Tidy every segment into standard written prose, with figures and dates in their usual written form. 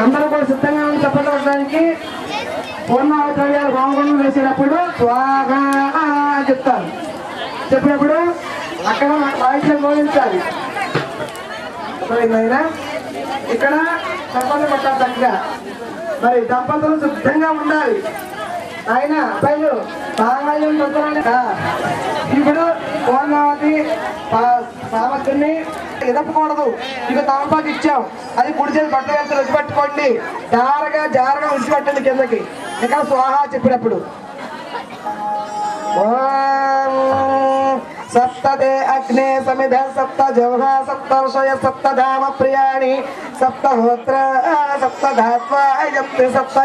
అందరూ కూడా సిద్ధంగా ఉండి చెప్పడానికి పూర్ణావతార్యాలు హోమగుండం వేసేటప్పుడు స్వాహ అని చెప్తారు. చెప్పినప్పుడు అక్కడ వాయిద్యం మోగించాలి. ఇక్కడ దంపతులు కొట్టాలి చక్కగా. మరి దంపతులు సిద్ధంగా ఉండాలి. ఆయన అబ్బాయిలు సాంగళ్యం దొరకాలి. ఇప్పుడు పూర్ణావతి సామర్థ్యాన్ని ఎదపకూడదు. ఇక తమపాకి ఇచ్చాం, అది కుడి చేతి బట్ట వెళ్తే విడిచిపెట్టుకోండి. జారగా విడిచిపెట్టండి కిందకి. ఇక్కడ స్వాహ చెప్పినప్పుడు సప్తదే అగ్నే సమిధ సప్త జౌహ సప్తర్షయ సప్త ధామ ప్రియాణి సప్త హోత్ర సప్త ధాత్వా యప్తి సప్త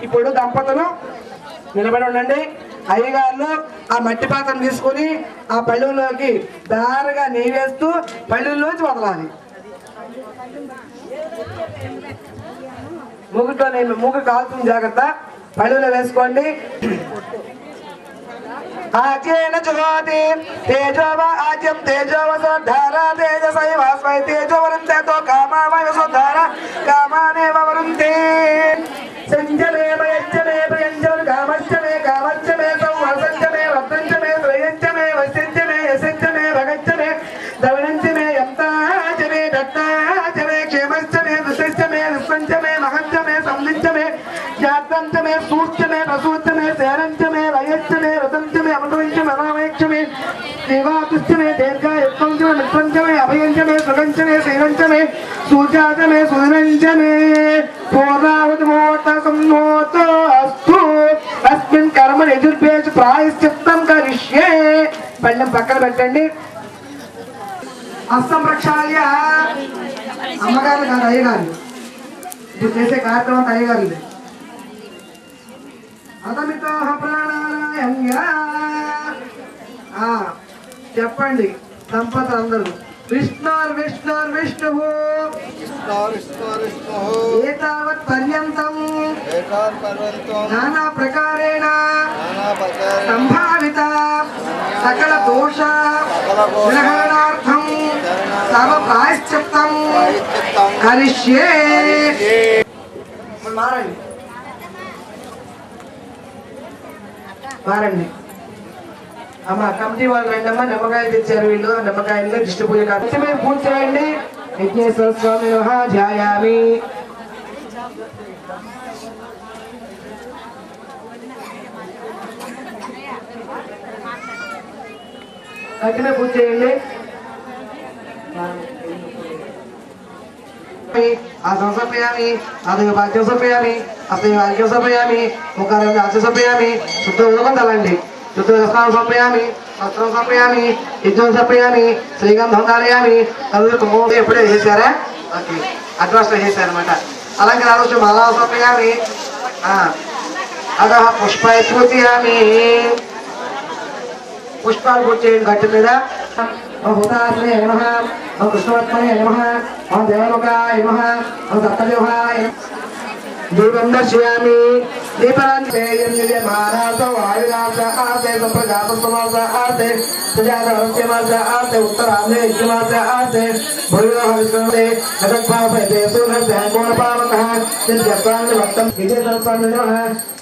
ఇప్పుడు దంపతులు నిలబడి ఉండండి. అయ్యగారులు ఆ మట్టి పాత్రను తీసుకుని ఆ పళ్ళులోకి దారగా నెయ్యి వేస్తూ పళ్ళుల్లోంచి వదలాలి. మూగు కాలుతుంది, జాగ్రత్త. పళ్ళులో వేసుకోండి. ఆజ్యేన జుహోతి తేజోవ ఆజ్యం తేజోవసోద్ధార తేజసైవాస్మై తేజోవరుంతేతో కామామయ వసోద్ధార కామానేవ వరుంతే సంజమే భయంజమే భయంజం కామశ్చమే కామశ్చమే సంవర్షంచమే వర్ధంచమే శ్రేయంచమే వశ్యంచమే యశంచమే భగంచమే ద్రవిణంచమే యంతాచమే దత్తాచమే క్షేమశ్చమే దుష్టశ్చమే విశ్వంచమే మహంచమే సంధించమే జాతంచమే సూచ్యమే ప్రసూచ్యమే శరణంచమే లయంచమే రతంచమే అమృతంచమే అనామేక్షమే దేవాతుష్యమే దీర్ఘాయుక్తంచమే మిత్రంచమే అభయంచమే సుగంచమే శ్రీరంచమే సూచాచమే సుధనంచమే పూర్ణావతిమోతసమ్మోతో అస్తు అస్మిన్ కర్మ యజుర్భేషు ప్రాయశ్చిత్తం కరిష్యే. పళ్ళెం పక్కన పెట్టండి. హస్తం ప్రక్షాళ్య అమ్మగారు కాదు, అయ్యగారు. ఇప్పుడు చేసే కార్యక్రమం అయ్యగారు. అతమితో ప్రాణారాయణ్య చెప్పండి దంపతులు అందరూ. విష్ణువు ఏతావత్ పర్యంతం నానా ప్రకారేణ సంభావిత సకల దోష గ్రహణార్థం సర్వ ప్రాయశ్చిత్తం కరిష్యే. మారండి అమ్మ. కమిటీ వాళ్ళు రండమ్మా. నిమ్మకాయలు తెచ్చారు వీళ్ళు. నిమ్మకాయలు దిష్టి పూజ కాదు. మీరు పూజ చేయండి. విఘ్నేశ్వర స్వామి ధ్యాయామి. కట్టిన పూజ చేయండి. సమర్పయామి అదయ భాగ్యం సమర్పయామి అతయ భాగ్యం సమర్పయామి ముఖారం రాజ్య సమర్పయామి శుద్ధ ఉదకం తలండి. శుద్ధ దస్నానం సమర్పయామి వస్త్రం సమర్పయామి యజ్ఞం సమర్పయామి శ్రీగంధం ధారయామి. అందరూ కుంకుమ ఎప్పుడే చేశారా? ఓకే, అడ్వాన్స్ చేశారనమాట. అలాగే ఆలోచన మాలా సమర్పయామి. అద పుష్పాయ పూజయామి. పుష్పాలు పూజ చేయండి గట్టి మీద. ఓం భూతాత్మనే నమః, ఓం కృష్ణవర్త్మనే నమః, ఓం దేవలోకాయ నమః, ఓం సప్తదేవాయ దీపం దర్శయామి. దీపాన్ని ఉత్తరాంధ్రే యజ్ఞమాసే భూయోహే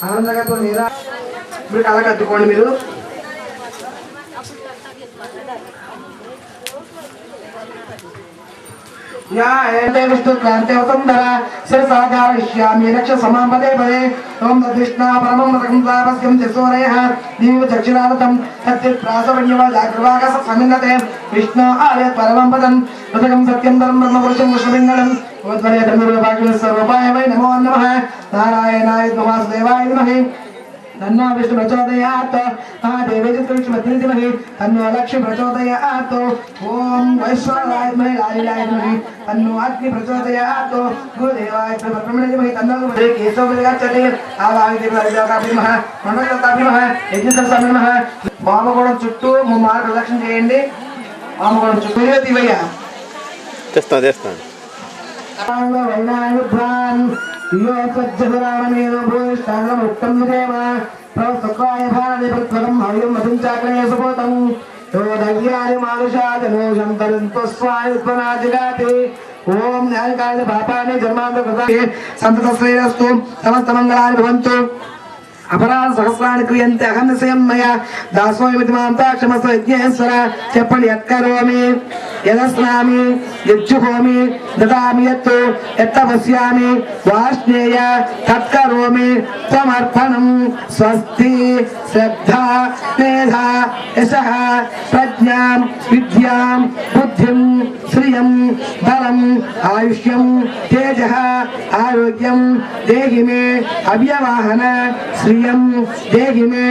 ఆనందగత్వం మీరా. మీరు కళ కట్టుకోండి. మీరు या एते विष्णु क्रांते वसुंधरा सिरसाकारयिष्यामि रक्ष समापदे पदे ओम तद्विष्णा परमं रकं तापस्यं चसूरयः दीव चक्षुरानतं तच्चित् प्रासवण्यव जागृवाकस समिन्नते विष्णु आलयत् परमं पदं तदकं सत्यं धर्मं ब्रह्मपुरुषं विष्णुलिङ्गं उद्वरे धर्मरूपाग्नि सर्वपाय वै नमो नमः नारायणाय वासुदेवाय नमः तन्नो विष्णु प्रचोदयात् महादेवी लक्ष्मी धीमहि तन्नो लक्ष्मी प्रचोदयात् ओम वैश्वानराय धीमहि लालीलाय धीमहि तन्नो अग्नि प्रचोदयात् गुरुदेवाय ब्रह्मणे धीमहि तन्नो केशव विराजते आवाहि देवताभ्यो नमः मंडलताभ्यो नमः यज्ञस्वामिने नमः వామగోళం చుట్టూ 3 మార్లు ప్రదక్షిణ చేయండి వామగోళం చుట్టూ తీవయ్యా చేస్తాను यो स्वच्छसुराणमेनो भूष्टाङ्गम् उक्तं देव प्रवसत्वाय भारते प्रत्वकं हव्यं मधुं चाक्रिये सुपोतं यो दव्यानि मानुषाजनोषं तरन्त्वस्वाय उत्पन्नाजिगाते ॐ न्यायकाले पापानि जन्मान्तकृतानि सन्ततश्रेयस्तु समस्तमङ्गलानि भवन्तु अपराध सहस्राणि क्रियन्ते अहं निश्चयं मया दासोऽयमिति मां क्षमस्व यज्ञेश्वर చెప్పండి యత్కరోమి యదస్నామి యజ్జుహోమి దదామి యత్తు యత్తపశ్యామి వాష్ణేయ తత్కరోమి సమర్పణం స్వస్తి శ్రద్ధా మేధా యశః ప్రజ్ఞాం విద్యాం బుద్ధిం శ్రియం బలం ఆయుష్యం తేజః ఆరోగ్యం దేహి మే అవ్యవాహన श्रियं देहि मे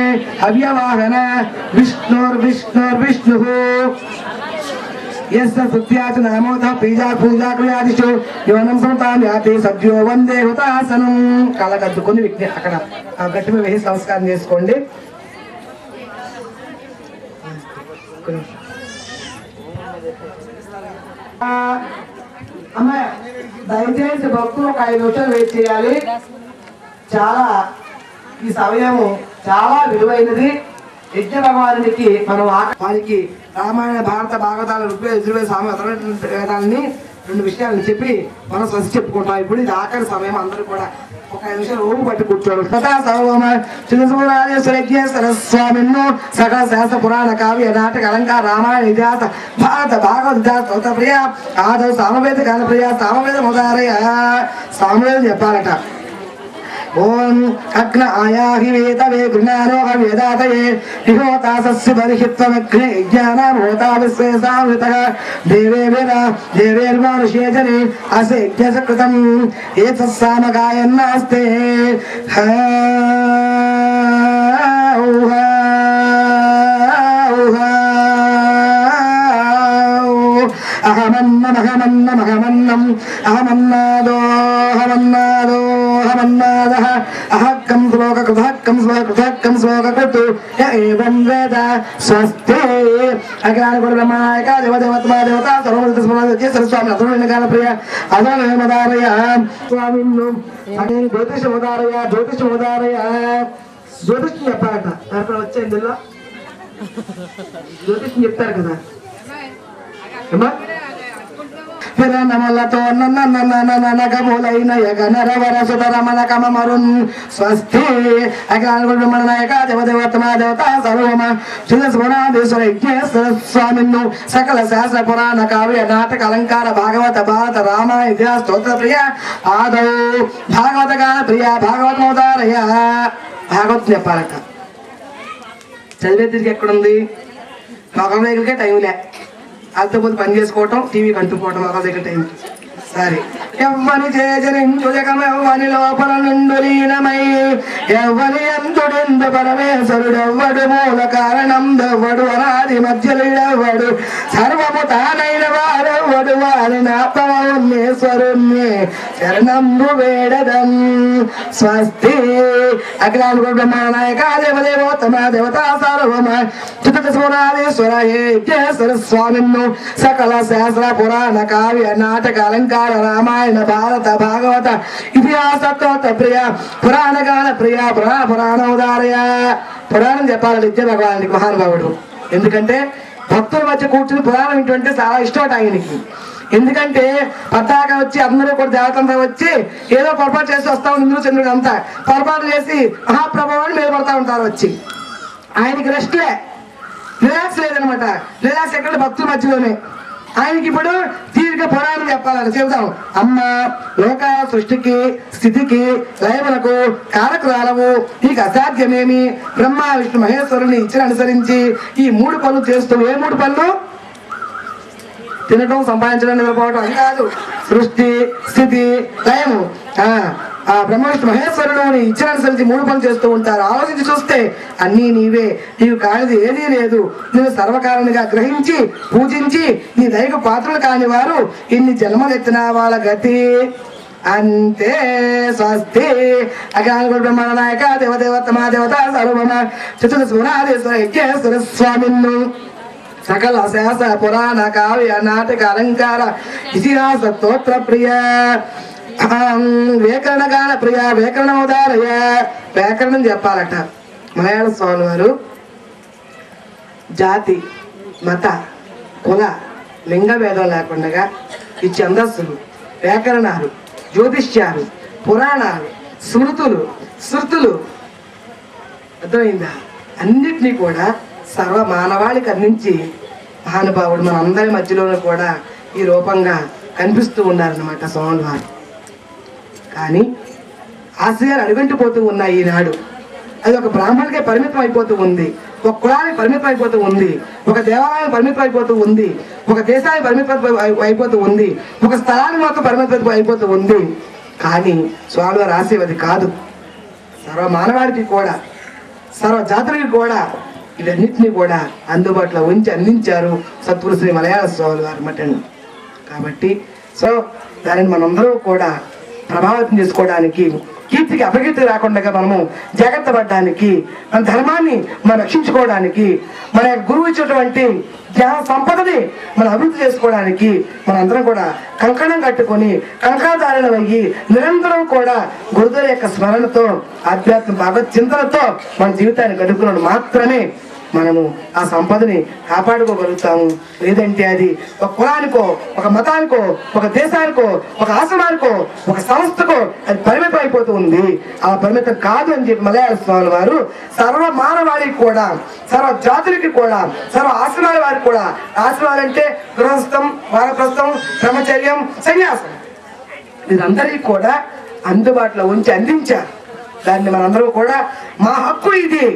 अव्यवाहन विष्णुर्विष्णुर्विष्णुः यस्य स्तुत्याच नामोऽथ पूजा क्रियादिषु योनं समतां याति सद्यो वन्दे हुतासनं కలగద్దుకొని విఘ్న అక్కడ గట్టి మీద వేసి నమస్కారం చేసుకోండి అమ్మ దయచేసి భక్తులు ఒక 5 నిమిషాలు వెయిట్ చేయాలి చాలా ఈ సమయము చాలా విలువైనది యజ్ఞ భగవానునికి మనం వారికి రామాయణ భారత భాగవతాల ఋగ్వేద యజుర్వేద సామవేదాలని 2 విషయాలను చెప్పి మనం స్వస్తి చెప్పుకుంటాం ఇప్పుడు ఇది ఆఖరి సమయం అందరూ కూడా ఒక 5 నిమిషాలు ఓపు పట్టి కూర్చోడు స్వామిన్ను సకల శాస్త్ర పురాణ కావ్య నాటక అలంకార రామాయణ ఇతిహాస భారత భాగవత స్తోత్ర ప్రియ ఆదవ సామవేద గాన ప్రియ సామవేద ముదారయ సామవేదం చెప్పాలట ओम अग्न आयाहि वेदवे गृणारोह वेदातये विहोतासस्य बर्हित्वमग्ने ज्ञानामोता विश्वेसामृतः देवेर्मानुषे जने असे यज्ञसकृतम् एतत्सामगायन्नास्ते अहमन्नमहमन्नमहमन्नम् अहमन्नादो अहमन्नादः अहक्कं श्लोककृतहक्कं श्लोककृतहक्कं श्लोककृतु य एवं वेद स्वस्ति अज्ञानगुरुब्रह्मणायक देवदेवत्मा देवता सर्वमृतस्मरणस्य सरस्वामी अथर्वणकालप्रिय अथर्वणमदारय स्वामिन्नु अने ज्योतिषमुदारय జ్యోతిష్యం చెప్పారట అక్కడ వచ్చే ఇందులో జ్యోతిష్యం చెప్తారు కదా నమలతో నగములైన యగనరవర సుతరమణ కమరున్ స్వస్తి అఖిలాండనాయక దేవదేవతమా దేవత సర్వమ శ్రీస్వరాధీశ్వర యజ్ఞేశ్వర స్వామిన్ను సకల శాస్త్ర పురాణ కావ్య నాటక అలంకార భాగవత భారత రామాయణ ఇతిహాస స్తోత్ర ప్రియ ఆదౌ భాగవత గాన ప్రియ భాగవత మోదారయ భాగవతం చెప్పాలట చదివే తిరిగి ఎక్కడుంది మొగం దగ్గరికే టైం లే అద్దపోతే పని చేసుకోవటం టీవీ కంటుకోవటం ఒక దగ్గర టైం సరే ఎవ్వని చేజరించు జగమెవ్వని లోపల నుండు లీనమై ఎవ్వని ఎందుడెందు పరమేశ్వరుడెవ్వడు మూల కారణం దెవ్వడు అనాది మధ్యలుడెవ్వడు సర్వము తానైన వారెవ్వడు వారి నాపమేశ్వరుణ్ణి శరణంబు వేడదం స్వస్తి అఖిలాండ బ్రహ్మనాయక దేవదేవోత్తమ దేవతా సార్వమ చిత్తస్వరాధీశ్వర యజ్ఞేశ్వర స్వామిన్ను సకల శాస్త్ర పురాణ కావ్య నాటక అలంకార రామాయణ భారత భాగవత ఇతిహాస స్తోత్ర ప్రియ పురాణ గాన ప్రియ పురాణ ఉదారయ పురాణం చెప్పాలి నిత్య భగవానికి మహానుభావుడు ఎందుకంటే భక్తుల మధ్య కూర్చుని పురాణం ఏంటంటే చాలా ఇష్టం ఆయనకి ఎందుకంటే పతాక వచ్చి అందరూ కూడా దేవతంతా వచ్చి ఏదో పొరపాటు చేసి వస్తా ఇంద్రుడు చంద్రుడు అంతా పొరపాటు చేసి మహాప్రభావాన్ని నిలబడతా ఉంటారు వచ్చి ఆయనకి రెస్ట్లే రిలాక్స్ లేదనమాట రిలాక్స్ ఎక్కడ భక్తుల మధ్యలోనే ఆయనకి ఇప్పుడు దీర్ఘ పురాణం చెప్పాలని చెబుతాం. అమ్మ లోకాల సృష్టికి స్థితికి లయములకు కారకురాలవు, నీకు అసాధ్యమేమి. బ్రహ్మ విష్ణు మహేశ్వరుని ఇచ్చిన అనుసరించి ఈ 3 పనులు చేస్తూ, ఏ 3 పనులు? తినటం, సంపాదించడం, నిద్రపోవడం అది కాదు. సృష్టి స్థితి లయము. ఆ బ్రహ్మ విష్ణు మహేశ్వరుడు ఇచ్చిన అనుసరించి 3 పనులు చేస్తూ ఉంటారు. ఆలోచించి చూస్తే అన్నీ నీవే, నీవు కానిది ఏదీ లేదు. నేను సర్వకారణంగా గ్రహించి పూజించి నీ దయకు పాత్రలు కాని వారు ఇన్ని జన్మలెత్తిన వాళ్ళ గతి అంతే. స్వస్తి. అఖిలాండ బ్రహ్మాండ నాయక దేవదేవతమా దేవత సర్వమ చతుర్స్వరాదేశ్వర యజ్ఞేశ్వర స్వామిన్ను సకల శాస పురాణ కావ్య నాటక అలంకార ఇతిహాస స్తోత్ర ప్రియ వ్యాకరణ గాన ప్రియ వ్యాకరణోదారయ. వ్యాకరణం చెప్పాలట మలయాళ స్వామి వారు. జాతి మత కుల లింగ భేదం లేకుండా ఈ ఛందస్సులు, వ్యాకరణాలు, జ్యోతిష్యాలు, పురాణాలు, స్మృతులు, శృతులు, అర్థమైందా, అన్నిటినీ కూడా సర్వ మానవాళికి అందించి మహానుభావుడు మన అందరి మధ్యలోనూ కూడా ఈ రూపంగా కనిపిస్తూ ఉన్నారన్నమాట స్వామి వారు. కానీ ఆశయాలు అడుగంటిపోతూ ఉన్నాయి ఈనాడు. అది ఒక బ్రాహ్మణుడికే పరిమితం అయిపోతూ ఉంది, ఒక కులానికి పరిమితం అయిపోతూ ఉంది, ఒక దేవాలయానికి పరిమితం అయిపోతూ ఉంది, ఒక దేశానికి పరిమితం అయిపోతూ ఉంది, ఒక స్థలానికి మాత్రం పరిమితం అయిపోతూ ఉంది. కానీ స్వామివారు ఆశీర్వది కాదు, సర్వ మానవాడికి కూడా సర్వ జాతులకి కూడా ఇవన్నిటినీ కూడా అందుబాటులో ఉంచి అందించారు సద్గురు శ్రీ మలయాళ స్వామి వారు మటండి. కాబట్టి సో దానిని మనందరూ కూడా ప్రభావితం చేసుకోవడానికి, కీర్తికి అపకీర్తి రాకుండా మనము జాగ్రత్త పడడానికి, మన ధర్మాన్ని మనం రక్షించుకోవడానికి, మన గురువు ఇచ్చినటువంటి జ్ఞాన సంపదని మనం అభివృద్ధి చేసుకోవడానికి మనందరం కూడా కంకణం కట్టుకొని కంకణధారణ అయ్యి నిరంతరం కూడా గురుదేవుల యొక్క స్మరణతో ఆధ్యాత్మిక భగవత్ చింతనతో మన జీవితాన్ని గడుపుకున్నాడు మాత్రమే మనము ఆ సంపదని కాపాడుకోగలుగుతాము. లేదంటే అది ఒక కులానికో, ఒక మతానికో, ఒక దేశానికో, ఒక ఆశ్రమానికో, ఒక సంస్థకో అది పరిమితం అయిపోతూ ఉంది. ఆ పరిమితం కాదు అని చెప్పి మలయాళ స్వామి వారు సర్వ మానవాళికి కూడా, సర్వ జాతులకి కూడా, సర్వ ఆశ్రమాల వారికి కూడా, ఆశ్రమాలంటే గృహస్థం, వానప్రస్థం, బ్రహ్మచర్యం, సన్యాసం, వీరందరికీ కూడా అందుబాటులో ఉంచి అందించారు. దాన్ని మనందరూ కూడా మా హక్కు ఇది,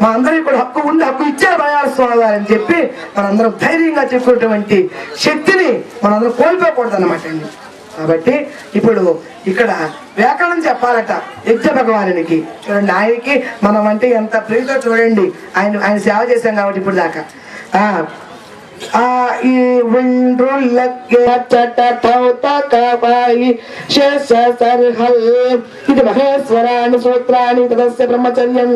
మా అందరికీ కూడా హక్కు ఉంది, హక్కు ఇచ్చారు మలయాళ స్వామి వారు అని చెప్పి మనందరం ధైర్యంగా చెప్పుకున్నటువంటి శక్తిని మనందరం కోల్పోకూడదు అన్నమాట అండి. కాబట్టి ఇప్పుడు ఇక్కడ వ్యాకరణం చెప్పాలట యజ్ఞ భగవానునికి. చూడండి, ఆయనకి మనం అంటే ఎంత ప్రీతితో చూడండి, ఆయన సేవ చేశాం కాబట్టి ఇప్పుడు దాకా. ఈ ఇది మహేశ్వరాన్ని సూత్రాన్ని తదస్య బ్రహ్మచర్యం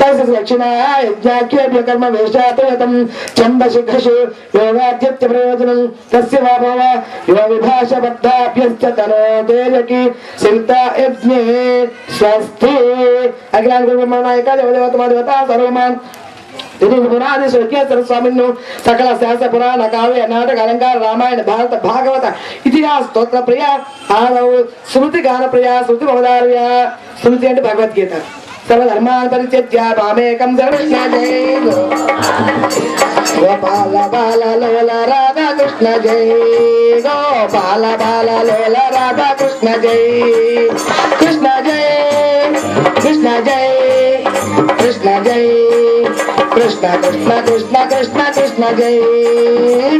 తస్య దక్షిణా యజ్ఞాఖ్యేభ్య కర్మ వేషాతయతం ఛందశిఖషు యోగాధ్యత్య ప్రయోజనం తస్య వాభవ యో విభాషబద్ధాభ్యశ్చ తనోదేయకి సింతా యజ్ఞే స్వస్తి. అఖిలాండ బ్రహ్మనాయక దేవదేవతమా దేవత సర్వమాన్ స్వామిను సకల శాస్త్ర పురాణ కావ్య నాటక అలంకార రామాయణ భారత భాగవత ఇతిహాస స్తోత్ర ప్రియ ఆదవు స్మృతి గాన ప్రియ శృతి మమదార్య. స్మృతి అంటే భగవద్గీత. సర్వధర్మాన్ పరిత్యజ్య మామేకం శరణం గోపాల బాల లోల రాధా కృష్ణ జై, గోపాల బాల లోల రాధా కృష్ణ జై, కృష్ణ జై, కృష్ణ జై, కృష్ణ జై, కృష్ణ కృష్ణ కృష్ణ కృష్ణ కృష్ణ జై,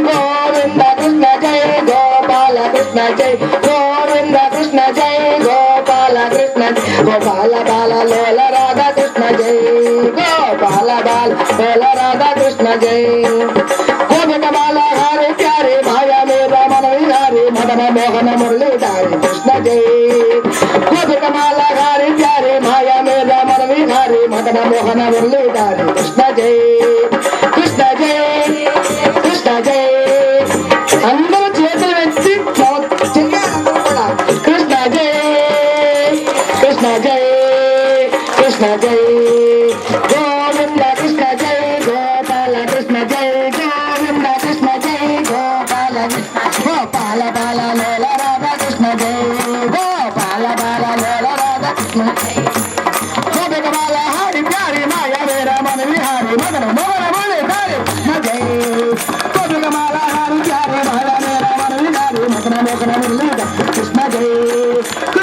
గోవింద కృష్ణ జై, గోపాల కృష్ణ జై, గోవింద కృష్ణ జై, గోపాల కృష్ణ, గోపాల బాల లోల రాధా కృష్ణ జై, గోపాల బాల లోల రాధా కృష్ణ జై. గోపిక బాల హరి ప్యారి మాయా మేర మన విహారి మదన మోహన మురళీధారి కృష్ణ జై, గోపిక బాల హరి ప్యారి మాయా మేర మన విహారి మదన మోహన మురళీధారి కృష్ణ జై, కృష్ణ జై, కృష్ణ జై. అందరూ చేతులు వెచ్చి చెయ్యాలందరూ కూడా కృష్ణ జై, కృష్ణ జై, కృష్ణ జై, గోవింద కృష్ణ జై, గోపాల కృష్ణ జై, గోవింద కృష్ణ జై, గోపాల గోపాల బాల లోల రాధా కృష్ణ జై, గోపాల బాల లోల రాధా కృష్ణ జై, గోపిక బాల హరి ప్యారి మాయా వేర మన విహారి మదన మోహన మురళీధారి కృష్ణ జై. కృష్ణ జై